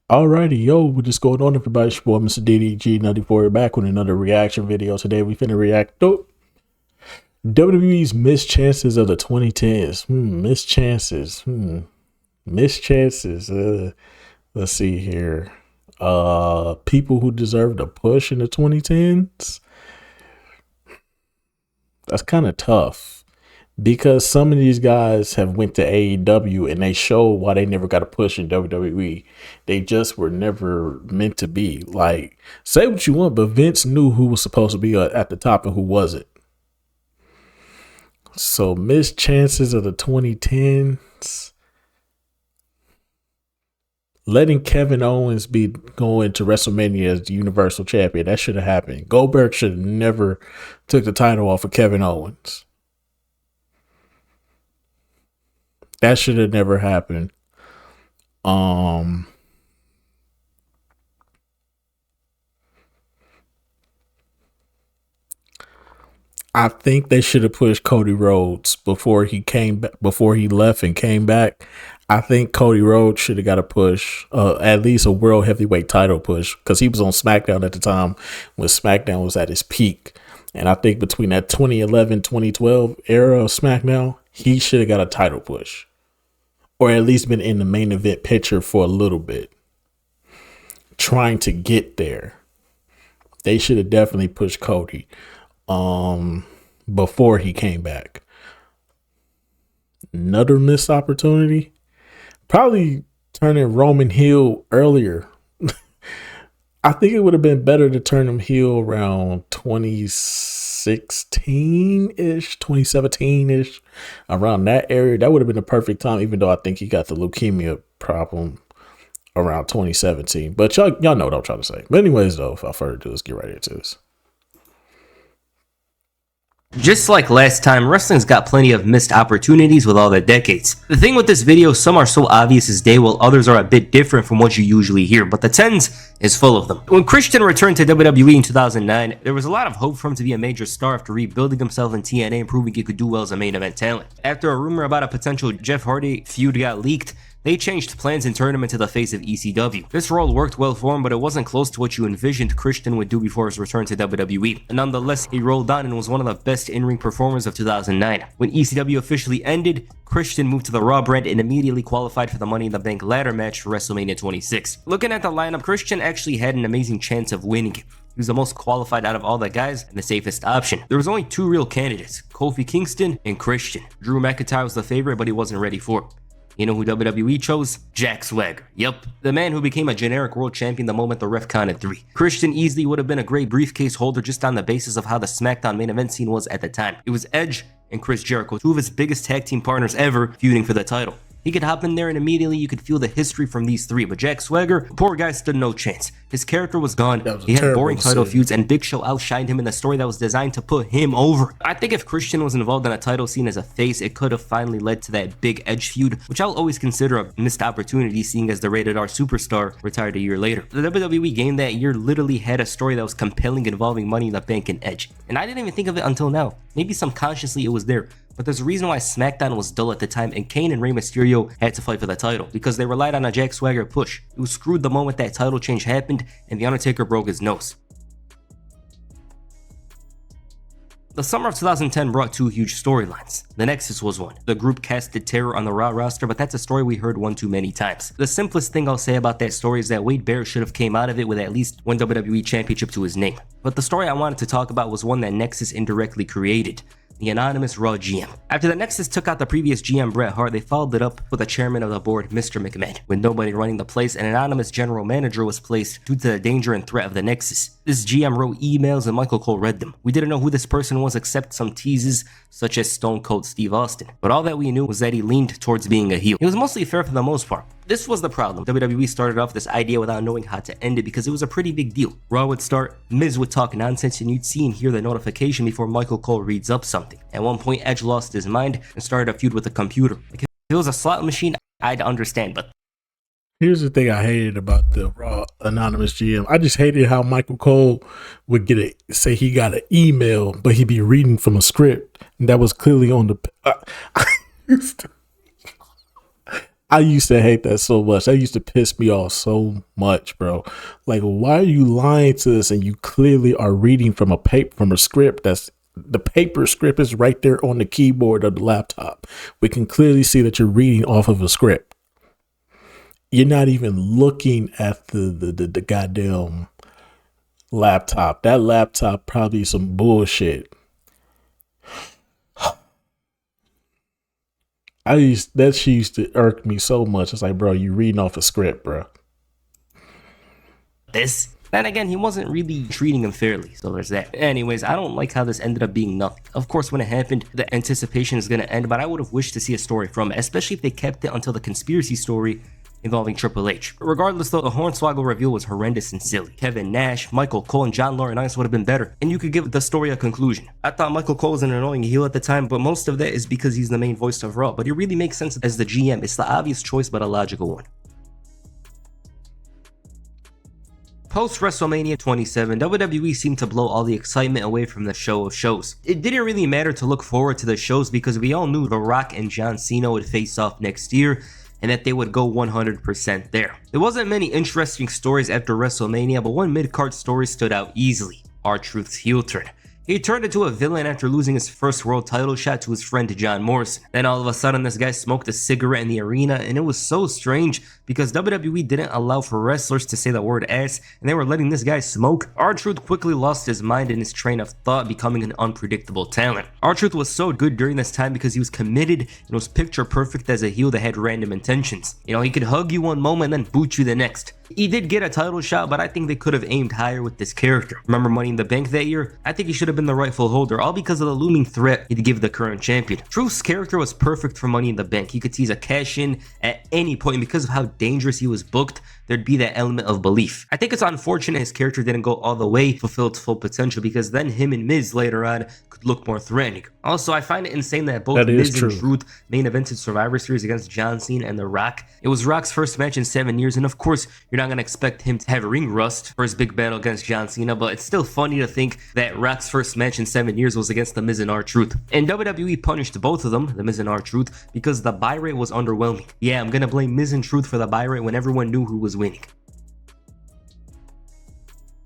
Alrighty, yo, what is going on, everybody? It's your boy, Mr. DDG94, back with another reaction video. Today, we finna react to WWE's missed chances of the 2010s. Missed chances. Missed chances. Let's see here. People who deserved a push in the 2010s. That's kind of tough. Because some of these guys have went to AEW and they show why they never got a push in WWE. They just were never meant to be. Like, say what you want, but Vince knew who was supposed to be at the top and who wasn't. So missed chances of the 2010s. Letting Kevin Owens be going to WrestleMania as the Universal Champion. That should have happened. Goldberg should have never took the title off of Kevin Owens. That should have never happened. I think they should have pushed Cody Rhodes before he left and came back. I think Cody Rhodes should have got a push, at least a world heavyweight title push, because he was on SmackDown at the time when SmackDown was at its peak. And I think between that 2011, 2012 era of SmackDown, he should have got a title push. Or at least been in the main event picture for a little bit. Trying to get there. They should have definitely pushed Cody before he came back. Another missed opportunity. Probably turning Roman heel earlier. I think it would have been better to turn him heel around 2016-ish, 2017-ish, around that area. That would have been the perfect time, even though I think he got the leukemia problem around 2017. But y'all know what I'm trying to say. But anyways, though, without further ado, let's get right into this. Just like last time, wrestling's got plenty of missed opportunities with all the decades. The thing with this video, some are so obvious as day, while others are a bit different from what you usually hear, but the 10s is full of them. When Christian returned to WWE in 2009, there was a lot of hope for him to be a major star after rebuilding himself in TNA and proving he could do well as a main event talent. After a rumor about a potential Jeff Hardy feud got leaked, they changed plans and turned him into the face of ECW. This role worked well for him, but it wasn't close to what you envisioned Christian would do before his return to WWE. Nonetheless, he rolled on and was one of the best in-ring performers of 2009. When ECW officially ended, Christian moved to the Raw brand and immediately qualified for the Money in the Bank ladder match for WrestleMania 26. Looking at the lineup, Christian actually had an amazing chance of winning. He was the most qualified out of all the guys and the safest option. There was only two real candidates, Kofi Kingston and Christian. Drew McIntyre was the favorite, but he wasn't ready for it. You know who WWE chose? Jack Swagger. Yup, the man who became a generic world champion the moment the ref counted 3. Christian easily would have been a great briefcase holder just on the basis of how the SmackDown main event scene was at the time. It was Edge and Chris Jericho, two of his biggest tag team partners ever, feuding for the title. He could hop in there and immediately you could feel the history from these three, but Jack Swagger, poor guy, stood no chance. His character was gone, he had boring title feuds, and Big Show outshined him in a story that was designed to put him over. I think if Christian was involved in a title scene as a face, it could have finally led to that big Edge feud, which I'll always consider a missed opportunity seeing as the Rated R superstar retired a year later. The WWE game that year literally had a story that was compelling involving Money in the Bank and Edge, and I didn't even think of it until now. Maybe subconsciously it was there. But there's a reason why SmackDown was dull at the time and Kane and Rey Mysterio had to fight for the title, because they relied on a Jack Swagger push. It was screwed the moment that title change happened and The Undertaker broke his nose. The summer of 2010 brought two huge storylines. The Nexus was one. The group casted terror on the Raw roster, but that's a story we heard one too many times. The simplest thing I'll say about that story is that Wade Barrett should have came out of it with at least one WWE championship to his name. But the story I wanted to talk about was one that Nexus indirectly created. The anonymous Raw GM. After the Nexus took out the previous GM Bret Hart, they followed it up with the chairman of the board, Mr. McMahon. With nobody running the place, an anonymous general manager was placed due to the danger and threat of the Nexus. This GM wrote emails and Michael Cole read them. We didn't know who this person was except some teases such as Stone Cold Steve Austin. But all that we knew was that he leaned towards being a heel. It was mostly fair for the most part. This was the problem. WWE started off this idea without knowing how to end it because it was a pretty big deal. Raw would start, Miz would talk nonsense, and you'd see and hear the notification before Michael Cole reads up something. At one point, Edge lost his mind and started a feud with the computer. Like, if it was a slot machine, I'd understand, but Here's the thing I hated about the Raw anonymous GM. I just hated how Michael Cole would say he got an email, but he'd be reading from a script and that was clearly on the. I used to hate that so much. That used to piss me off so much, bro. Like, why are you lying to us? And you clearly are reading from a script that's the paper script is right there on the keyboard of the laptop. We can clearly see that you're reading off of a script. You're not even looking at the goddamn laptop. That laptop probably some bullshit. That shit used to irk me so much. It's like, bro, you reading off a script, bro. This. Then again, he wasn't really treating him fairly, so there's that. Anyways, I don't like how this ended up being nothing. Of course, when it happened, the anticipation is going to end, but I would have wished to see a story from it, especially if they kept it until the conspiracy story involving Triple H. Regardless though, the Hornswoggle reveal was horrendous and silly. Kevin Nash, Michael Cole, and John Laurinaitis would have been better, and you could give the story a conclusion. I thought Michael Cole was an annoying heel at the time, but most of that is because he's the main voice of Raw, but he really makes sense as the GM. It's the obvious choice, but a logical one. Post WrestleMania 27, WWE seemed to blow all the excitement away from the show of shows. It didn't really matter to look forward to the shows because we all knew The Rock and John Cena would face off next year and that they would go 100% there. There wasn't many interesting stories after WrestleMania, but one mid-card story stood out easily: R-Truth's heel turn. He turned into a villain after losing his first world title shot to his friend John Morrison. Then all of a sudden this guy smoked a cigarette in the arena, and it was so strange because WWE didn't allow for wrestlers to say the word ass, and they were letting this guy smoke. R-Truth quickly lost his mind and his train of thought, becoming an unpredictable talent. R-Truth was so good during this time because he was committed and was picture perfect as a heel that had random intentions. You know, he could hug you one moment and then boot you the next. He did get a title shot, but I think they could have aimed higher with this character. Remember Money in the Bank that year? I think he should have been the rightful holder, all because of the looming threat he'd give the current champion. Truth's character was perfect for Money in the Bank. He could tease a cash-in at any point, and because of how dangerous he was booked, there'd be that element of belief. I think it's unfortunate his character didn't go all the way, fulfill its full potential, because then him and Miz later on could look more threatening. Also, I find it insane that both Miz and Truth main evented Survivor Series against John Cena and The Rock. It was Rock's first match in 7 years, and of course, you're not going to expect him to have ring rust for his big battle against John Cena, but it's still funny to think that Rock's first match in 7 years was against The Miz and R-Truth. And WWE punished both of them, The Miz and R-Truth, because the buy rate was underwhelming. Yeah, I'm going to blame Miz and Truth for the buy rate when everyone knew who was winning.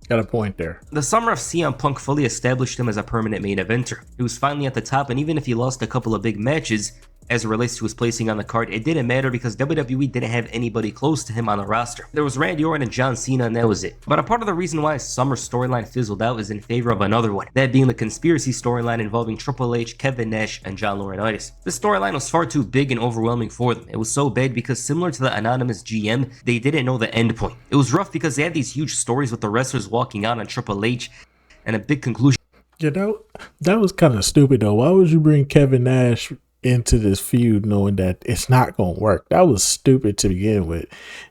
Got a point there. The summer of CM Punk fully established him as a permanent main eventer. He was finally at the top, and even if he lost a couple of big matches, as it relates to his placing on the card, it didn't matter because WWE didn't have anybody close to him on the roster. There was Randy Orton and John Cena, and that was it. But a part of the reason why his summer storyline fizzled out is in favor of another one, that being the conspiracy storyline involving Triple H, Kevin Nash, and John Laurinaitis. This storyline was far too big and overwhelming for them. It was so bad because, similar to the anonymous GM, they didn't know the end point. It was rough because they had these huge stories with the wrestlers walking out on Triple H and a big conclusion. You know, that was kind of stupid though. Why would you bring Kevin Nash into this feud knowing that it's not gonna work? That was stupid to begin with.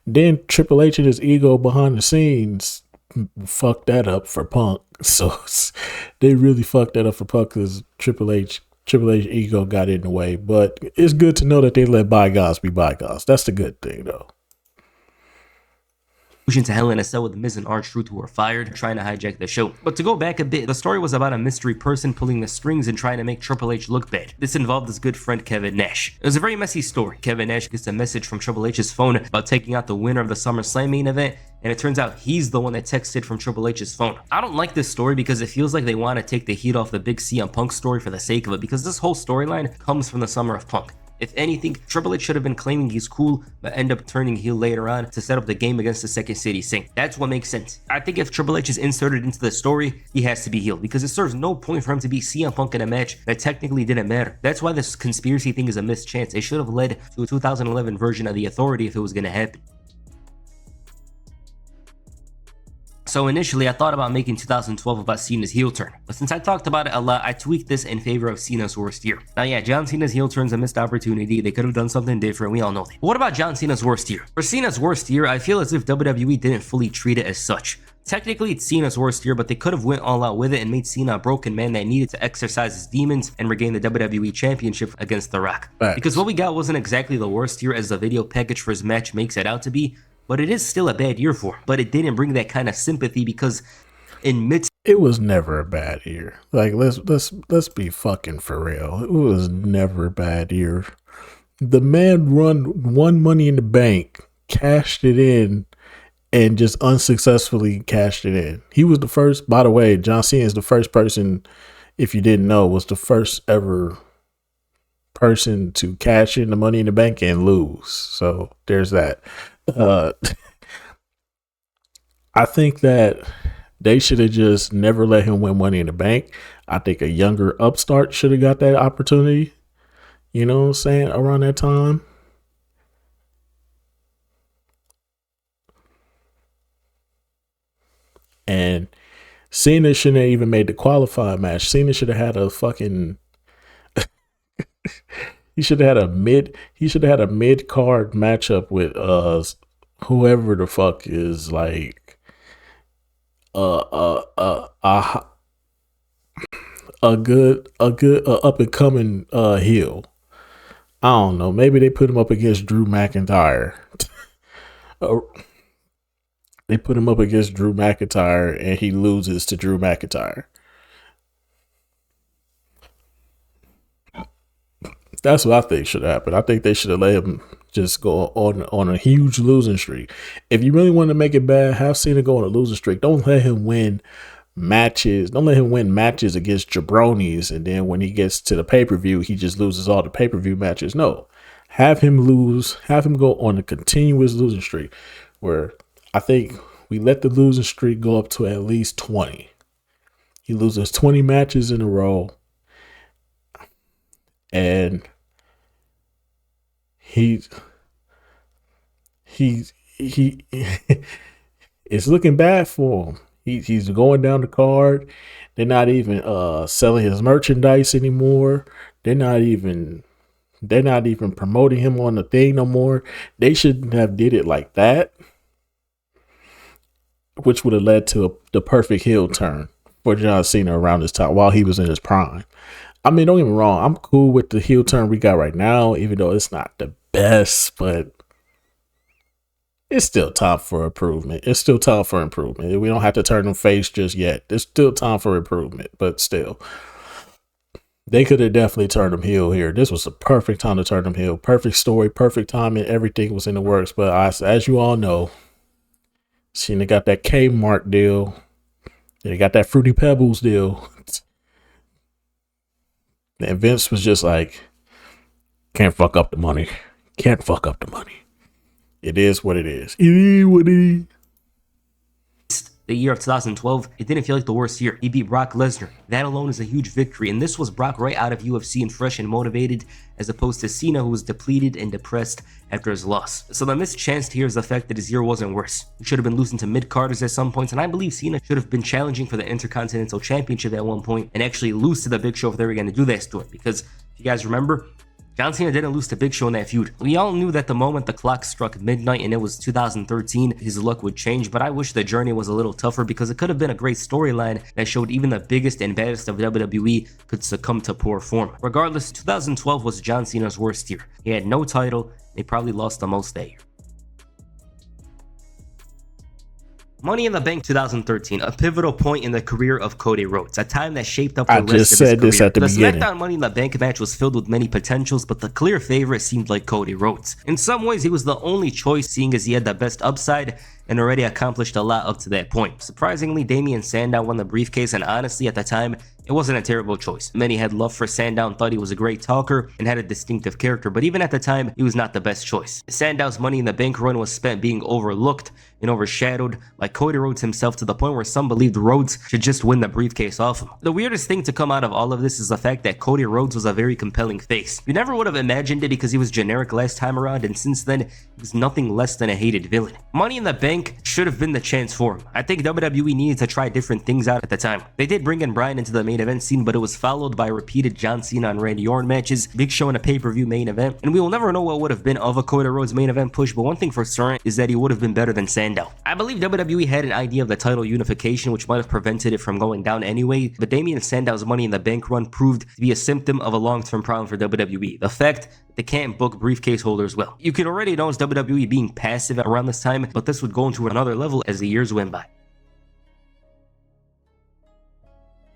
Then Triple H and his ego behind the scenes fucked that up for Punk. So they really fucked that up for Punk because Triple H ego got in the way. But it's good to know that they let bygones be bygones. That's the good thing though. To Hell in a Cell with Miz and R-Truth, who were fired, trying to hijack the show. But to go back a bit, the story was about a mystery person pulling the strings and trying to make Triple H look bad. This involved his good friend Kevin Nash. It was a very messy story. Kevin Nash gets a message from Triple H's phone about taking out the winner of the SummerSlam main event, and it turns out he's the one that texted from Triple H's phone. I don't like this story because it feels like they want to take the heat off the big CM Punk story for the sake of it, because this whole storyline comes from the summer of Punk. If anything, Triple H should have been claiming he's cool, but end up turning heel later on to set up the game against the Second City Saint. That's what makes sense. I think if Triple H is inserted into the story, he has to be heel, because it serves no point for him to be CM Punk in a match that technically didn't matter. That's why this conspiracy thing is a missed chance. It should have led to a 2011 version of The Authority if it was going to happen. So initially, I thought about making 2012 about Cena's heel turn, but since I talked about it a lot, I tweaked this in favor of Cena's worst year. Now yeah, John Cena's heel turn's a missed opportunity. They could have done something different, we all know that. But what about John Cena's worst year? For Cena's worst year, I feel as if WWE didn't fully treat it as such. Technically, it's Cena's worst year, but they could have went all out with it and made Cena a broken man that needed to exercise his demons and regain the WWE Championship against The Rock. Because what we got wasn't exactly the worst year as the video package for his match makes it out to be, but it is still a bad year for him. But it didn't bring that kind of sympathy because it was never a bad year. Like let's be fucking for real. It was never a bad year. The man won Money in the Bank, cashed it in, and just unsuccessfully cashed it in. He was the first, by the way, John Cena is the first person, if you didn't know, was the first ever person to cash in the Money in the Bank and lose. So there's that. Uh, I think that they should have just never let him win Money in the Bank. I think a younger upstart should have got that opportunity. You know what I'm saying? Around that time. And Cena shouldn't have even made the qualifying match. Cena should have had a fucking he should have had a mid card matchup with whoever the fuck is like uh uh uh, uh a good up and coming heel. I don't know. Maybe they put him up against Drew McIntyre. They put him up against Drew McIntyre and he loses to Drew McIntyre. That's what I think should happen. I think they should have let him just go on a huge losing streak. If you really want to make it bad, have Cena go on a losing streak. Don't let him win matches. Don't let him win matches against jabronis, and then when he gets to the pay-per-view, he just loses all the pay-per-view matches. No. Have him lose. Have him go on a continuous losing streak where I think we let the losing streak go up to at least 20. He loses 20 matches in a row. And he it's looking bad for him. He's going down the card. They're not even selling his merchandise anymore. They're not even promoting him on the thing no more. They shouldn't have did it like that, which would have led to the perfect heel turn for John Cena around this time while he was in his prime. I mean, don't get me wrong. I'm cool with the heel turn we got right now, even though it's not the best, but it's still time for improvement. It's still time for improvement. We don't have to turn them face just yet. There's still time for improvement, but still. They could have definitely turned him heel here. This was the perfect time to turn him heel. Perfect story, perfect timing. Everything was in the works. But as you all know, Cena got that Kmart deal. They got that Fruity Pebbles deal. And Vince was just like, can't fuck up the money. Can't fuck up the money. It is what it is. It is what it is. The year of 2012, it didn't feel like the worst year. He beat Brock Lesnar. That alone is a huge victory, and this was Brock right out of UFC and fresh and motivated, as opposed to Cena, who was depleted and depressed after his loss. So the missed chance here is the fact that his year wasn't worse. He should have been losing to mid-carders at some points, and I believe Cena should have been challenging for the Intercontinental Championship at one point and actually lose to the Big Show if they were going to do that to him. Because if you guys remember, John Cena didn't lose to Big Show in that feud. We all knew that the moment the clock struck midnight and it was 2013, his luck would change, but I wish the journey was a little tougher because it could have been a great storyline that showed even the biggest and baddest of WWE could succumb to poor form. Regardless, 2012 was John Cena's worst year. He had no title, and he probably lost the most that year. Money in the Bank 2013, a pivotal point in the career of Cody Rhodes, a time that shaped up the rest of his career. I just said this at the beginning. The SmackDown Money in the Bank match was filled with many potentials, but the clear favorite seemed like Cody Rhodes. In some ways, he was the only choice, seeing as he had the best upside and already accomplished a lot up to that point. Surprisingly, Damien Sandow won the briefcase, and honestly, at the time, it wasn't a terrible choice. Many had love for Sandow and thought he was a great talker and had a distinctive character, but even at the time, he was not the best choice. Sandow's Money in the Bank run was spent being overlooked and overshadowed by Cody Rhodes himself, to the point where some believed Rhodes should just win the briefcase off him. The weirdest thing to come out of all of this is the fact that Cody Rhodes was a very compelling face. You never would have imagined it because he was generic last time around, and since then, he was nothing less than a hated villain. Money in the Bank should have been the chance for him. I think WWE needed to try different things out at the time. They did bring in Bryan into the main event scene, but it was followed by repeated John Cena and Randy Orton matches, Big Show in a pay-per-view main event, and we will never know what would have been of a Cody Rhodes main event push, but one thing for certain is that he would have been better than Sandow. I believe WWE had an idea of the title unification, which might have prevented it from going down anyway, but Damien Sandow's Money in the Bank run proved to be a symptom of a long-term problem for WWE. The fact that they can't book briefcase holders well. You could already notice WWE being passive around this time, but this would go into another level as the years went by.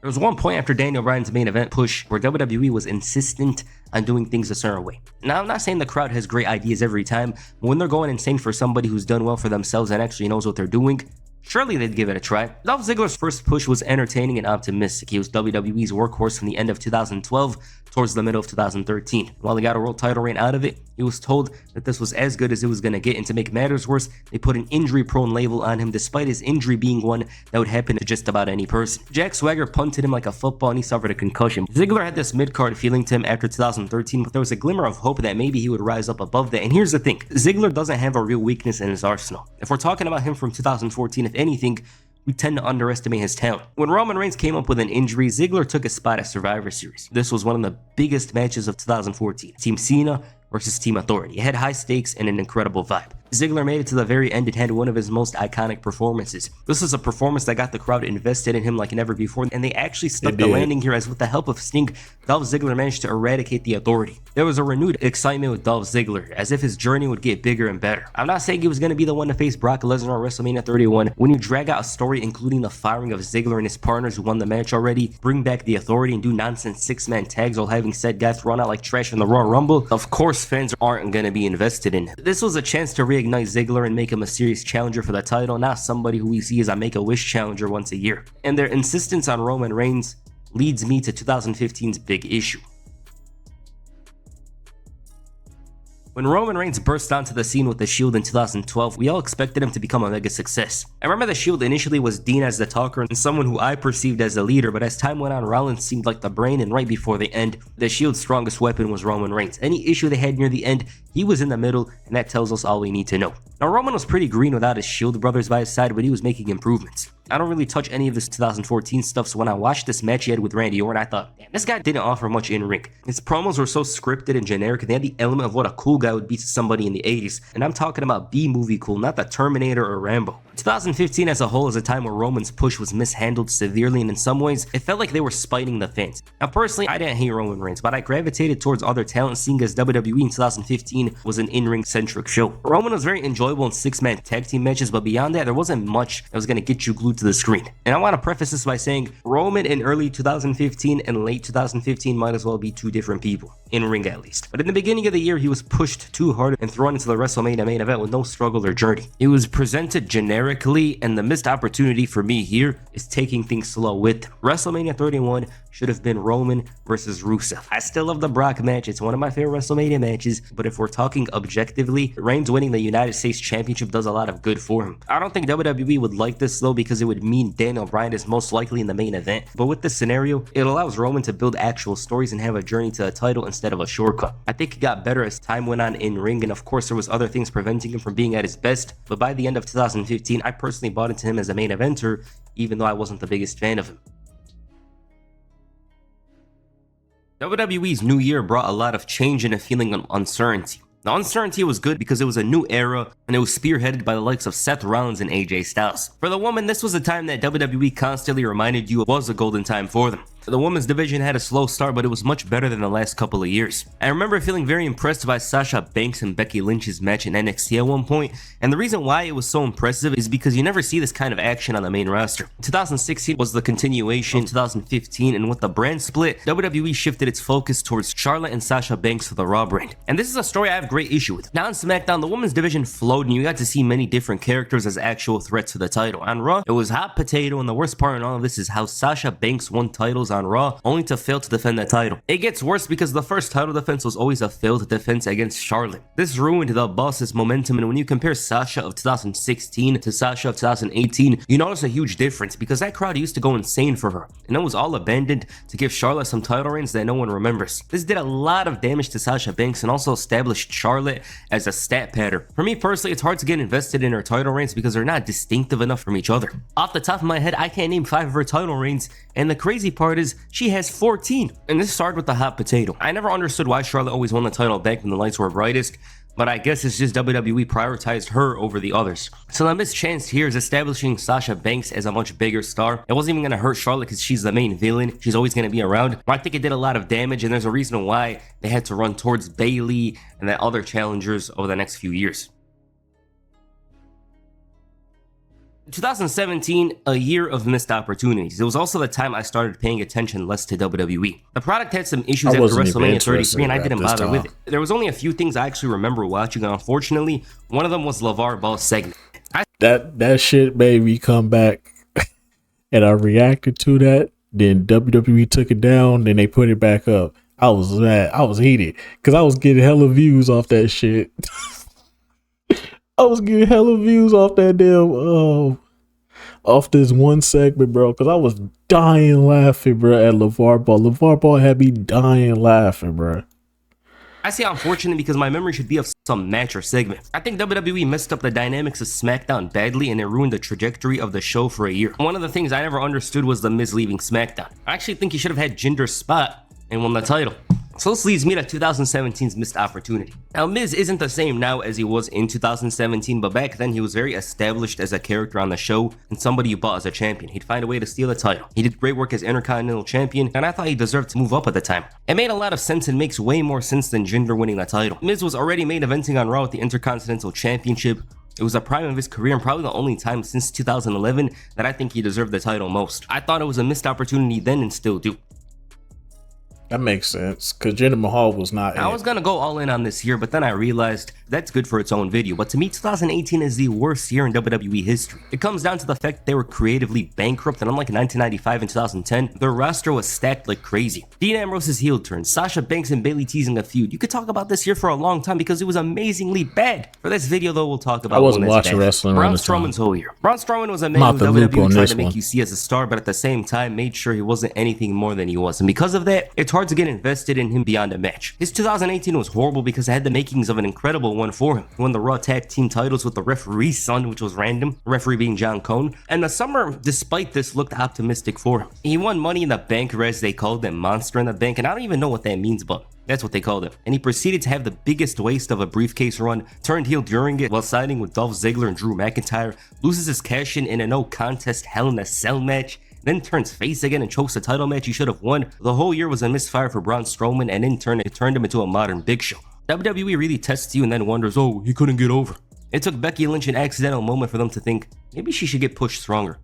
There was one point after Daniel Bryan's main event push where WWE was insistent on doing things a certain way. Now, I'm not saying the crowd has great ideas every time, but when they're going insane for somebody who's done well for themselves and actually knows what they're doing, surely they'd give it a try. Dolph Ziggler's first push was entertaining and optimistic. He was WWE's workhorse from the end of 2012 towards the middle of 2013. While he got a world title reign out of it, he was told that this was as good as it was going to get, and to make matters worse, they put an injury-prone label on him despite his injury being one that would happen to just about any person. Jack Swagger punted him like a football and he suffered a concussion. Ziggler had this mid-card feeling to him after 2013, but there was a glimmer of hope that maybe he would rise up above that. And here's the thing, Ziggler doesn't have a real weakness in his arsenal. If we're talking about him from 2014, if anything, we tend to underestimate his talent. When Roman Reigns came up with an injury, Ziggler took a spot at Survivor Series. This was one of the biggest matches of 2014. Team Cena versus Team Authority. It had high stakes and an incredible vibe. Ziggler made it to the very end and had one of his most iconic performances. This is a performance that got the crowd invested in him like never before, and they actually stuck the landing here, as with the help of Sting, Dolph Ziggler managed to eradicate the Authority. There was a renewed excitement with Dolph Ziggler, as if his journey would get bigger and better. I'm not saying he was going to be the one to face Brock Lesnar at WrestleMania 31. When you drag out a story including the firing of Ziggler and his partners who won the match already, bring back the Authority and do nonsense six-man tags while having said guy thrown out like trash in the Royal Rumble, of course fans aren't going to be invested in him. This was a chance to reignite Ziggler and make him a serious challenger for the title, not somebody who we see as a Make-A-Wish challenger once a year. And their insistence on Roman Reigns leads me to 2015's big issue. When Roman Reigns burst onto the scene with the Shield in 2012, we all expected him to become a mega success. I remember the Shield initially was Dean as the talker and someone who I perceived as a leader, but as time went on, Rollins seemed like the brain, and right before the end, the Shield's strongest weapon was Roman Reigns. Any issue they had near the end, he was in the middle, and that tells us all we need to know. Now, Roman was pretty green without his Shield brothers by his side, but he was making improvements. I don't really touch any of this 2014 stuff, so when I watched this match he had with Randy Orton, I thought, damn, this guy didn't offer much in-ring. His promos were so scripted and generic, and they had the element of what a cool guy would be to somebody in the 80s. And I'm talking about B-movie cool, not the Terminator or Rambo. 2015 as a whole is a time where Roman's push was mishandled severely, and in some ways, it felt like they were spiting the fans. Now personally, I didn't hate Roman Reigns, but I gravitated towards other talent, seeing as WWE in 2015 was an in-ring centric show. Roman was very enjoyable in six-man tag team matches, but beyond that, there wasn't much that was going to get you glued to the screen. And I want to preface this by saying Roman in early 2015 and late 2015 might as well be two different people, in ring at least. But in the beginning of the year, he was pushed too hard and thrown into the WrestleMania main event with no struggle or journey. It was presented generically, and the missed opportunity for me here is taking things slow with him. WrestleMania 31 should have been Roman versus Rusev. I still love the Brock match, it's one of my favorite WrestleMania matches, but if we're talking objectively, Reigns winning the United States Championship does a lot of good for him. I don't think WWE would like this though, because it would mean Daniel Bryan is most likely in the main event, but with this scenario, it allows Roman to build actual stories and have a journey to a title instead of a shortcut. I think he got better as time went on in ring, and of course there was other things preventing him from being at his best, but by the end of 2015, I personally bought into him as a main eventer, even though I wasn't the biggest fan of him. WWE's new year brought a lot of change and a feeling of uncertainty. The uncertainty was good because it was a new era, and it was spearheaded by the likes of Seth Rollins and AJ Styles. For the women, this was a time that WWE constantly reminded you was a golden time for them. The women's division had a slow start, but it was much better than the last couple of years. I remember feeling very impressed by Sasha Banks and Becky Lynch's match in NXT at one point, and the reason why it was so impressive is because you never see this kind of action on the main roster. 2016 was the continuation of 2015, and with the brand split, WWE shifted its focus towards Charlotte and Sasha Banks for the Raw brand. And this is a story I have great issue with. Now on SmackDown, the women's division flowed and you got to see many different characters as actual threats to the title. On Raw, it was hot potato, and the worst part in all of this is how Sasha Banks won titles on Raw only to fail to defend that title. It gets worse because the first title defense was always a failed defense against Charlotte. This ruined the boss's momentum, and when you compare Sasha of 2016 to Sasha of 2018, you notice a huge difference because that crowd used to go insane for her, and it was all abandoned to give Charlotte some title reigns that no one remembers. This did a lot of damage to Sasha Banks and also established Charlotte as a stat pattern. For me personally, it's hard to get invested in her title reigns because they're not distinctive enough from each other. Off the top of my head, I can't name 5 of her title reigns, and the crazy part is she has 14. And this started with the hot potato. I never understood why Charlotte always won the title back when the lights were brightest, but I guess it's just WWE prioritized her over the others. So the missed chance here is establishing Sasha Banks as a much bigger star. It wasn't even going to hurt Charlotte because she's the main villain. She's always going to be around. But I think it did a lot of damage, and there's a reason why they had to run towards Bayley and the other challengers over the next few years. 2017, a year of missed opportunities. It was also the time I started paying attention less to WWE. The product had some issues after WrestleMania 33 and I didn't bother with it. There was only a few things I actually remember watching, and unfortunately, one of them was LeVar Ball's segment. That shit made me come back and I reacted to that. Then WWE took it down, then they put it back up. I was mad. I was heated because I was getting hella views off that shit. I was getting hella views off that damn off this one segment, bro, because I was dying laughing, bro, at LeVar Ball. LeVar Ball had me dying laughing, bro. I say unfortunate because my memory should be of some match or segment. I think WWE messed up the dynamics of SmackDown badly and it ruined the trajectory of the show for a year. One of the things I never understood was the Miz leaving SmackDown. I actually think he should have had Jinder's spot and won the title. So this leads me to 2017's missed opportunity. Now, Miz isn't the same now as he was in 2017, but back then he was very established as a character on the show and somebody you bought as a champion. He'd find a way to steal the title. He did great work as Intercontinental Champion, and I thought he deserved to move up at the time. It made a lot of sense and makes way more sense than Jinder winning the title. Miz was already main eventing on Raw with the Intercontinental Championship. It was the prime of his career and probably the only time since 2011 that I think he deserved the title most. I thought it was a missed opportunity then and still do. That makes sense, because Jinder Mahal was not. I was gonna go all in on this year, but then I realized that's good for its own video. But to me, 2018 is the worst year in WWE history. It comes down to the fact that they were creatively bankrupt, and unlike 1995 and 2010, their roster was stacked like crazy. Dean Ambrose's heel turn, Sasha Banks and Bayley teasing a feud. You could talk about this year for a long time because it was amazingly bad. For this video, though, we'll talk about. I wasn't watching wrestling. Braun Strowman's whole year. Braun Strowman was a man who WWE tried to make you see as a star, but at the same time made sure he wasn't anything more than he was, and because of that, it's hard to get invested in him beyond a match. His 2018 was horrible because it had the makings of an incredible one for him. He won the Raw Tag Team titles with the referee's son, which was random, the referee being John Cone, and the summer, despite this, looked optimistic for him. He won Money in the Bank, or as they called it, Monster in the Bank, and I don't even know what that means, but that's what they called it. And he proceeded to have the biggest waste of a briefcase run, turned heel during it while siding with Dolph Ziggler and Drew McIntyre, loses his cash in a no contest Hell in a Cell match, then turns face again and chokes the title match he should have won. The whole year was a misfire for Braun Strowman, and in turn it turned him into a modern Big Show. WWE really tests you and then wonders, oh, he couldn't get over. It took Becky Lynch an accidental moment for them to think, maybe she should get pushed stronger.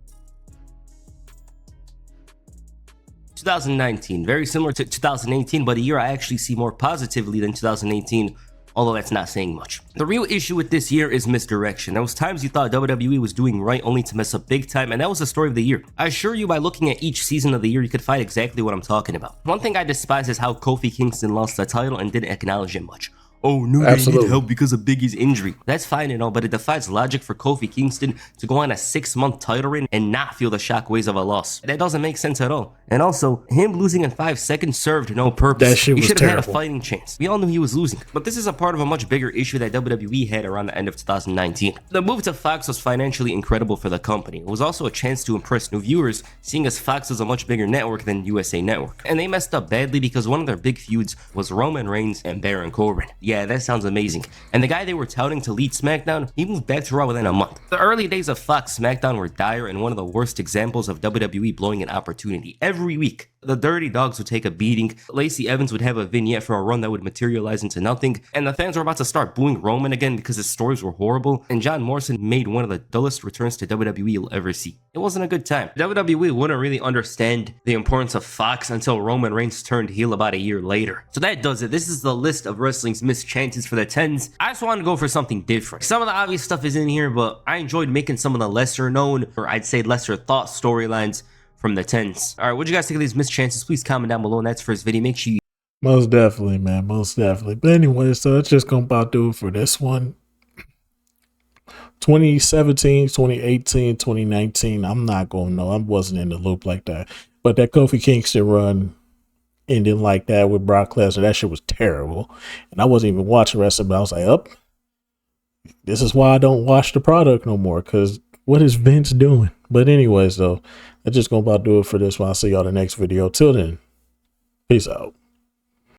2019, very similar to 2018, but a year I actually see more positively than 2018, although that's not saying much. The real issue with this year is misdirection. There was times you thought WWE was doing right only to mess up big time, and that was the story of the year. I assure you by looking at each season of the year, you could find exactly what I'm talking about. One thing I despise is how Kofi Kingston lost the title and didn't acknowledge it much. Oh, no, they need help because of Big E's injury. That's fine and all, but it defies logic for Kofi Kingston to go on a 6-month title reign and not feel the shockwaves of a loss. That doesn't make sense at all. And also, him losing in 5 seconds served no purpose. That shit was he should have had a terrible. fighting chance. We all knew he was losing. But this is a part of a much bigger issue that WWE had around the end of 2019. The move to Fox was financially incredible for the company. It was also a chance to impress new viewers, seeing as Fox was a much bigger network than USA Network. And they messed up badly because one of their big feuds was Roman Reigns and Baron Corbin. Yeah, that sounds amazing. And the guy they were touting to lead SmackDown, he moved back to Raw within a month. The early days of Fox SmackDown were dire and one of the worst examples of WWE blowing an opportunity. Every week, the Dirty Dogs would take a beating, Lacey Evans would have a vignette for a run that would materialize into nothing, and the fans were about to start booing Roman again because his stories were horrible, and John Morrison made one of the dullest returns to WWE you'll ever see. It wasn't a good time. WWE wouldn't really understand the importance of Fox until Roman Reigns turned heel about a year later. So that does it. This is the list of wrestling's missed chances for the 10s. I just wanted to go for something different. Some of the obvious stuff is in here, but I enjoyed making some of the lesser known, or I'd say lesser thought storylines from the 10s. Alright, what'd you guys think of these missed chances? Please comment down below, and that's for this video. Make sure you most definitely, man. Most definitely. But anyway, so it's just gonna about do it for this one. 2017, 2018, 2019. I'm not gonna know. I wasn't in the loop like that. But that Kofi Kingston run ending like that with Brock Lesnar, that shit was terrible. And I wasn't even watching wrestling, but I was like, this is why I don't watch the product no more, because what is Vince doing? But anyways, though, that's just gonna about do it for this one. I'll see y'all in the next video. Till then, peace out.